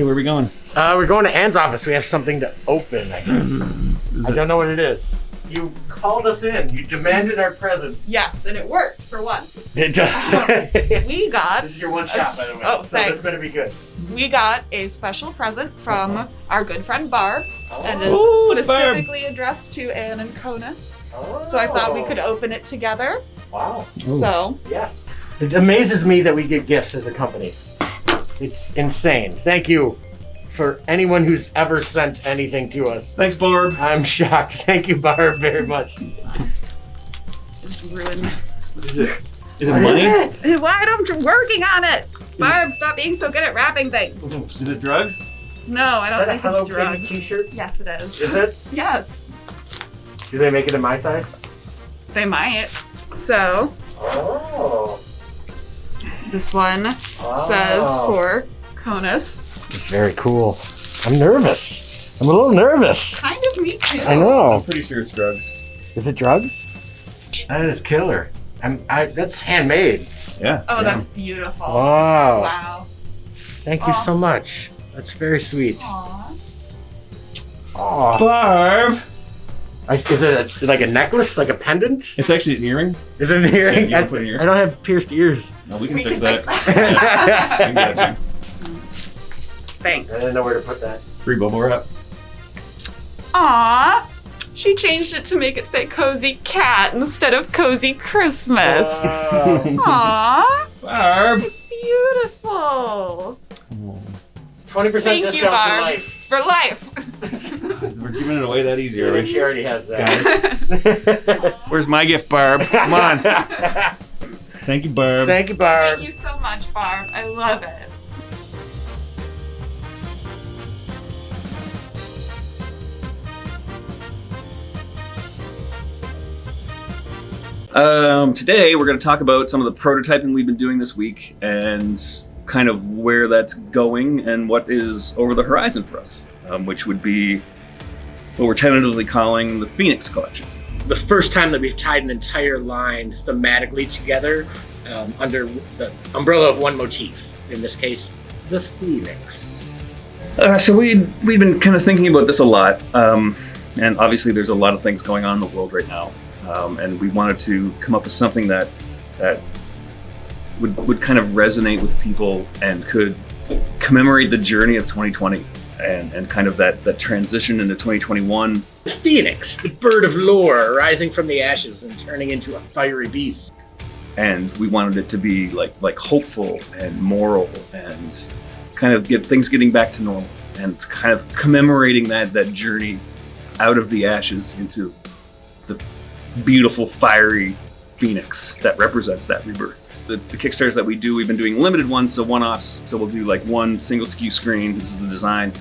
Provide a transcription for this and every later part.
Hey, where are we going? We're going to Anne's office. We have something to open, I guess. I don't know what it is. You called us in. You demanded our presence. Yes, and it worked for once. It does. We got... This is your one shot, by the way. Oh, so thanks. this better be good. We got a special present from our good friend Barb, and is Oh, specifically addressed to Anne and Conus. So I thought we could open it together. Wow. So, Yes. It amazes me that we get gifts as a company. It's insane. Thank you for anyone who's ever sent anything to us. Thanks, Barb. I'm shocked. Thank you, Barb, very much. just ruined. What is it? Is it What money? is it? Why I'm working on it? Barb, stop being so good at wrapping things. Is it drugs? No, I Is don't that a think Hello it's Kitty drugs. t-shirt? Yes, it is. Is it? Yes, Do they make it in my size? they might. So, Oh. this one says for Conus. It's very cool. I'm nervous. I'm a little nervous. Kind of me too. I know. I'm pretty sure it's drugs. Is it drugs? That is killer. That's handmade. Yeah. Oh, yeah. that's beautiful. Wow. Wow. Thank you Aw. so much. That's very sweet. Aww. Aw. Barb! Is it like a necklace, like a pendant? It's actually an earring. Is it an earring? you wanna put it here? I don't have pierced ears. No, we can We fix can that. fix We that. can get it, Thanks. I didn't know where to put that. Free bubble wrap. Aww. She changed it to make it say Cozy Cat instead of Cozy Christmas. Wow. Aww. Barb! It's beautiful. 20% Thank you, discount for Barb. life. For life. We're giving it away that easy, are Yeah, we? she already has that. Where's my gift, Barb? Come on. Thank you, Barb. Thank you, Barb. Thank you so much, Barb. I love it. Today we're going to talk about some of the prototyping we've been doing this week and kind of where that's going and what is over the horizon for us, which would be what we're tentatively calling the Phoenix Collection. The first time that we've tied an entire line thematically together under the umbrella of one motif. In this case, the Phoenix. So we've been kind of thinking about this a lot, and obviously there's a lot of things going on in the world right now, and we wanted to come up with something that would kind of resonate with people and could commemorate the journey of 2020 and kind of that transition into 2021. The Phoenix, the bird of lore, rising from the ashes and turning into a fiery beast. And we wanted it to be like hopeful and moral and kind of get things getting back to normal and kind of commemorating that journey out of the ashes into the beautiful fiery phoenix that represents that rebirth. The Kickstarters that we do, we've been doing limited ones, so one-offs. So we'll do like one single SKU screen. This is the design.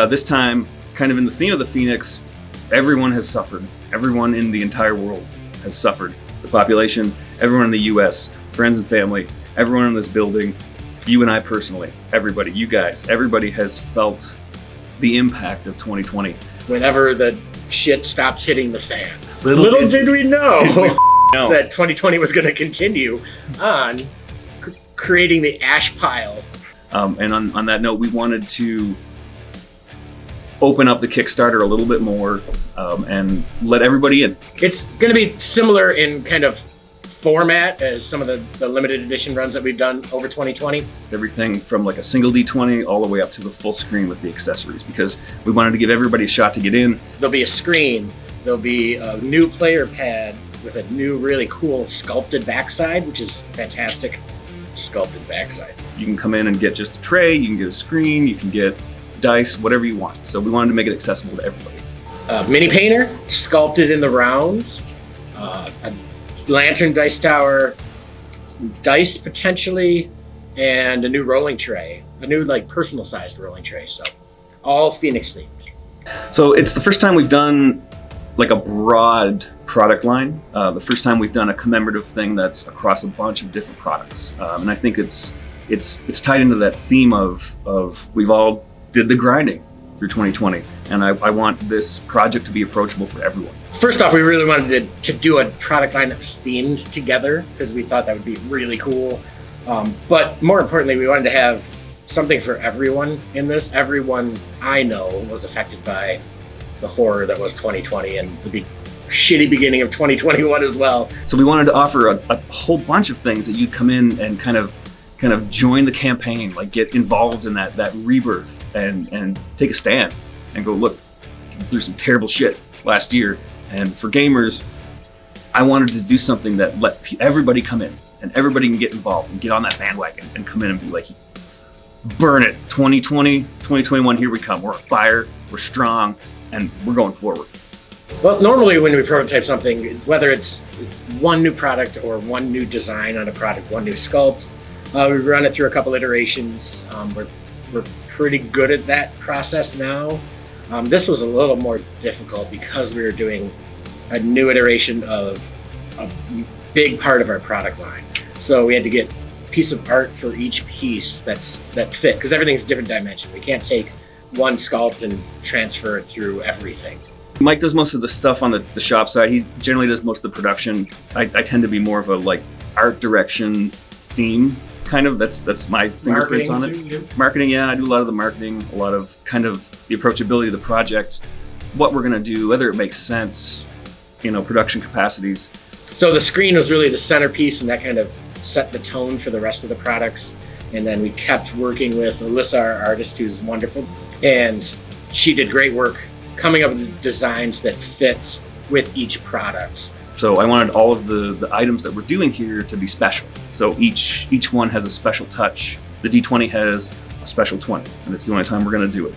This time, kind of in the theme of the Phoenix, everyone has suffered. Everyone in the entire world has suffered. The population, everyone in the US, friends and family, everyone in this building, you and I personally, everybody, you guys, everybody has felt the impact of 2020. Whenever the shit stops hitting the fan. Little did we know No. that 2020 was going to continue on creating the ash pile. And on that note, we wanted to open up the Kickstarter a little bit more and let everybody in. It's going to be similar in kind of format as some of the limited edition runs that we've done over 2020. Everything from like a single D20 all the way up to the full screen with the accessories, because we wanted to give everybody a shot to get in. There'll be a screen, there'll be a new player pad with a new really cool sculpted backside, which is fantastic. Sculpted backside. You can come in and get just a tray, you can get a screen, you can get dice, whatever you want. So we wanted to make it accessible to everybody. Mini painter, sculpted in the rounds, a lantern dice tower, dice potentially, and a new rolling tray, a new like personal sized rolling tray. So all Phoenix themed. So it's the first time we've done like a broad product line. The first time we've done a commemorative thing that's across a bunch of different products. And I think it's tied into that theme of we've all did the grinding through 2020. And I want this project to be approachable for everyone. First off, we really wanted to do a product line that was themed together because we thought that would be really cool. But more importantly, we wanted to have something for everyone in this. Everyone I know was affected by the horror that was 2020 and the shitty beginning of 2021 as well. So we wanted to offer a whole bunch of things that you'd come in and kind of join the campaign, like get involved in that rebirth and take a stand and go, look, through some terrible shit last year. And for gamers, I wanted to do something that let everybody come in and everybody can get involved and get on that bandwagon and come in and be like, burn it, 2020, 2021, here we come. We're on fire, we're strong, and we're going forward. Well, normally when we prototype something, whether it's one new product or one new design on a product, one new sculpt, we run it through a couple iterations. We're pretty good at that process now. This was a little more difficult because we were doing a new iteration of a big part of our product line. So we had to get a piece of art for each piece that fit, because everything's different dimension. We can't take one sculpt and transfer it through everything. Mike does most of the stuff on the shop side. He generally does most of the production. I tend to be more of a like art direction theme kind of. That's my fingerprints on it. Marketing, yeah, I do a lot of the marketing, a lot of kind of the approachability of the project, what we're gonna do, whether it makes sense, production capacities. So the screen was really the centerpiece, and that kind of set the tone for the rest of the products. And then we kept working with Alyssa, our artist, who's wonderful, and she did great work coming up with designs that fit with each product. So I wanted all of the items that we're doing here to be special. So each one has a special touch. The D20 has a special 20, and it's the only time we're going to do it.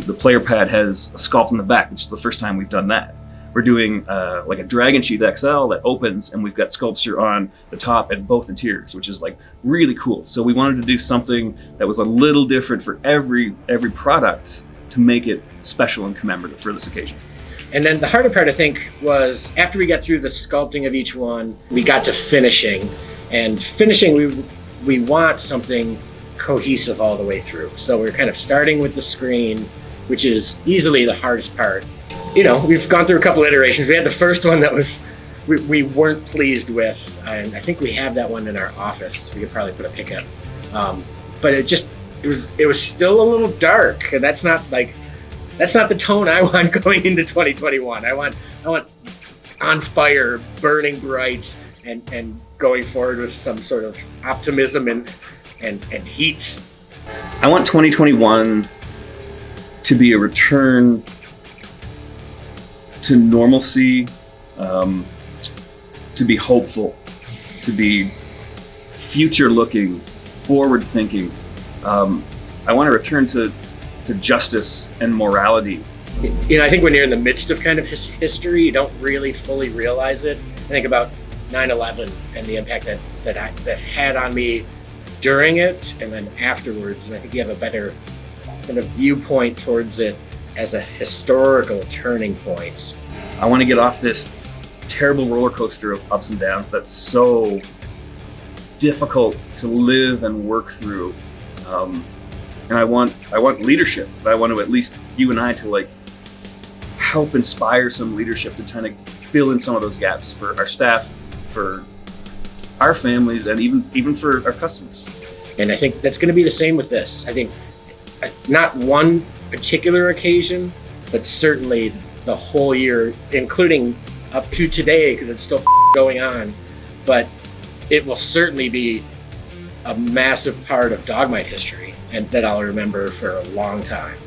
The player pad has a sculpt in the back, which is the first time we've done that. We're doing like a Dragon Sheath XL that opens, and we've got sculpture on the top and both interiors, which is like really cool. So we wanted to do something that was a little different for every product to make it special and commemorative for this occasion. And then the harder part, I think, was after we got through the sculpting of each one, we got to finishing. And finishing, we want something cohesive all the way through. So we're kind of starting with the screen, which is easily the hardest part. We've gone through a couple iterations. We had the first one that was we weren't pleased with, and I think we have that one in our office. We could probably put a pic up. But it was still a little dark, and that's not the tone I want going into 2021. I want on fire, burning bright, and going forward with some sort of optimism and heat. I want 2021 to be a return to normalcy, to be hopeful, to be future-looking, forward-thinking. I want to return to justice and morality. I think when you're in the midst of kind of history, you don't really fully realize it. I think about 9/11 and the impact that had on me during it and then afterwards, and I think you have a better kind of viewpoint towards it as a historical turning point. I want to get off this terrible roller coaster of ups and downs that's so difficult to live and work through. And I want leadership. I want to, at least you and I, to help inspire some leadership to try to fill in some of those gaps for our staff, for our families, and even for our customers. And I think that's going to be the same with this. I think not one particular occasion, but certainly the whole year, including up to today, because it's still going on. But it will certainly be a massive part of Dogmite history, and that I'll remember for a long time.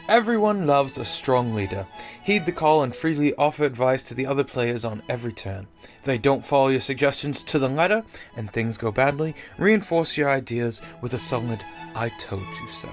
Everyone loves a strong leader. Heed the call and freely offer advice to the other players on every turn. If they don't follow your suggestions to the letter and things go badly, reinforce your ideas with a solid "I told you so."